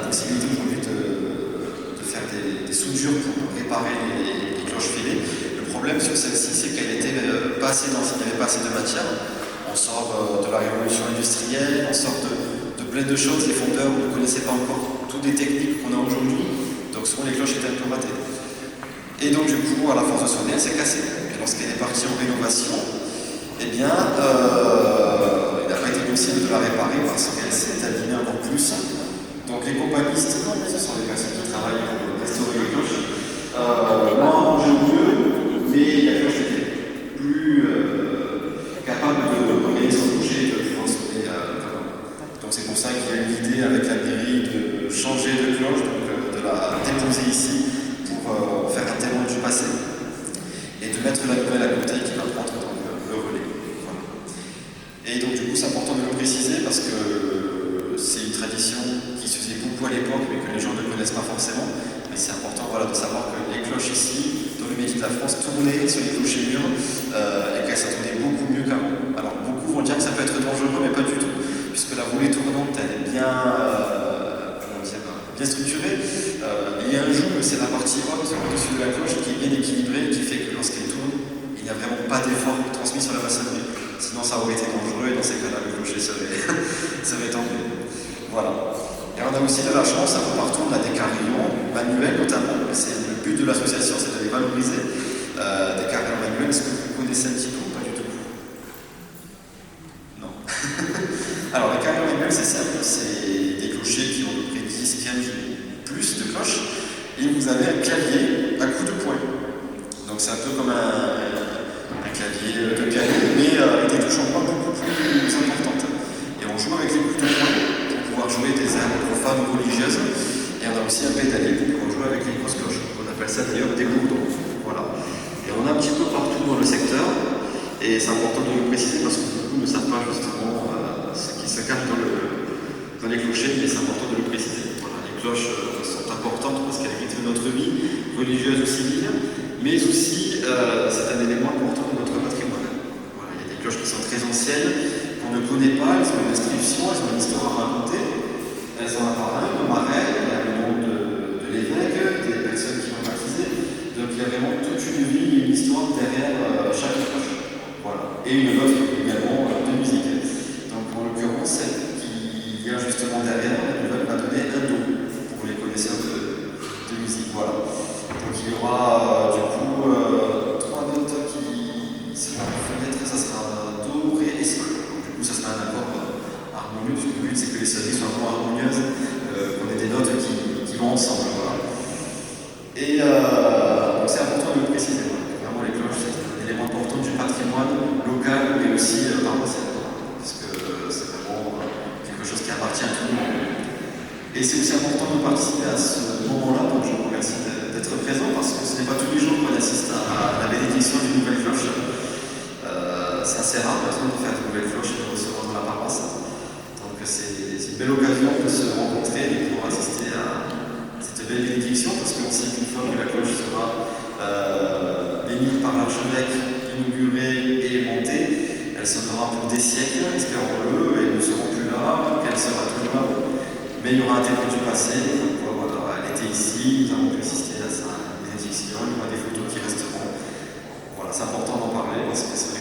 possibilité aujourd'hui de faire des soudures pour réparer les cloches filées. Le problème sur celle-ci, c'est qu'elle était pas assez dense, il n'y avait pas assez de matière. On sort de la révolution industrielle, on sort de plein de choses. Les fondeurs ne connaissaient pas encore toutes les techniques qu'on a aujourd'hui, donc souvent les cloches étaient un peu ratées. Et donc du coup, à la force de sonner, elle s'est cassée. Et lorsqu'elle est partie en rénovation, eh bien, il n'a pas été possible de la réparer parce qu'elle s'est abîmée encore plus. Donc les compagnistes, ce sont les personnes qui travaillent pour restaurer les cloches, l'ont arrangé au mieux, mais la cloche était plus capable de remonter son bouger et de pouvoir sonner donc c'est pour ça qu'il y a eu l'idée avec la mairie de changer de cloche, donc de la déposer ici pour faire un témoin du passé et de mettre la nouvelle à côté qui va prendre donc, le relais. Voilà. Et donc du coup c'est important de le préciser parce que c'est une tradition qui se faisait beaucoup à l'époque mais que les gens ne connaissent pas forcément. Mais c'est important voilà, de savoir que les cloches ici, dans le Midi de la France, tournaient sur les clochers mûrs et qu'elles s'entendaient beaucoup mieux qu'avant. Alors beaucoup vont dire que ça peut être dangereux mais pas du tout, puisque la roulée tournante elle est bien, bien structurée. Il y a un joug, c'est la partie haute au-dessus de la cloche qui est bien équilibrée, qui fait que lorsqu'elle tourne, il n'y a vraiment pas d'effort transmis sur la maçonnerie. Sinon ça aurait été dangereux et dans ces cas-là le clocher serait tombé. Voilà. Et on a aussi de la chance, un peu partout, on a des carillons manuels notamment, c'est le but de l'association, c'est de les valoriser, des carillons manuels. Est-ce que vous connaissez un petit peu ou pas du tout? Non. Alors les carillons manuels, c'est simple, c'est des clochers qui ont à peu près 10, 15 plus de cloches, et vous avez un clavier à coups de poing. Donc c'est un peu comme un clavier de piano, mais avec des touches en bois beaucoup plus importantes. Et on joue avec les coups de poing pour pouvoir jouer des airs profanes ou religieuses, et on a aussi un pédalier pour pouvoir jouer avec les grosses cloches. On appelle ça d'ailleurs des gourdons. Voilà. Et on a un petit peu partout dans le secteur, et c'est important de le préciser parce que beaucoup ne savent pas justement ce qui se cache dans les clochers, mais c'est important de le préciser. Voilà. Les cloches sont importantes parce qu'elles rythment notre vie, religieuse ou civile, mais aussi c'est un élément important de notre patrimoine. Voilà. Il y a des cloches qui sont très anciennes, qu'on ne connaît pas, elles ont une inscription, elles ont une histoire à raconter, elles ont un parrain, un marais, il y a le nom de l'évêque, des personnes qui l'ont baptisé, donc il y a vraiment toute une vie et une histoire derrière chaque cloche. Voilà. Et une note également de musique. Donc en l'occurrence, celle qui vient justement derrière, elle va donner un do pour les connaisseurs de musique. Voilà. Donc il y aura du coup 3 notes qui seront en fenêtre, ça sera do, ré et sol. Donc, du coup, ça sera un accord harmonieux, parce que le but c'est que les sonneries soient vraiment harmonieuses, qu'on ait des notes qui vont ensemble. Voilà. Et donc c'est important de le préciser. Voilà. Vraiment, les cloches, c'est un élément important du patrimoine local, mais aussi paroissial, parce que c'est vraiment quelque chose qui appartient à tout le monde. Et c'est aussi important de participer à ce moment-là, donc je vous remercie d'être présent, parce que ce n'est pas tous les jours qu'on assiste à la bénédiction d'une nouvelle cloche. C'est assez rare, personne de faire de nouvelles cloches et de recevoir dans la paroisse. Donc c'est une belle occasion de se rencontrer et de pouvoir assister à cette belle bénédiction, parce qu'on sait qu'une fois que la cloche sera bénie par l'archevêque, inaugurée et montée, elle sonnera pour des siècles, espérons-le, et nous ne serons plus là, qu'elle sera toujours là. Mais il y aura un témoin du passé, voilà, elle était ici, nous avons pu assister à sa bénédiction, il y aura des photos qui resteront. Voilà, c'est important d'en parler parce que c'est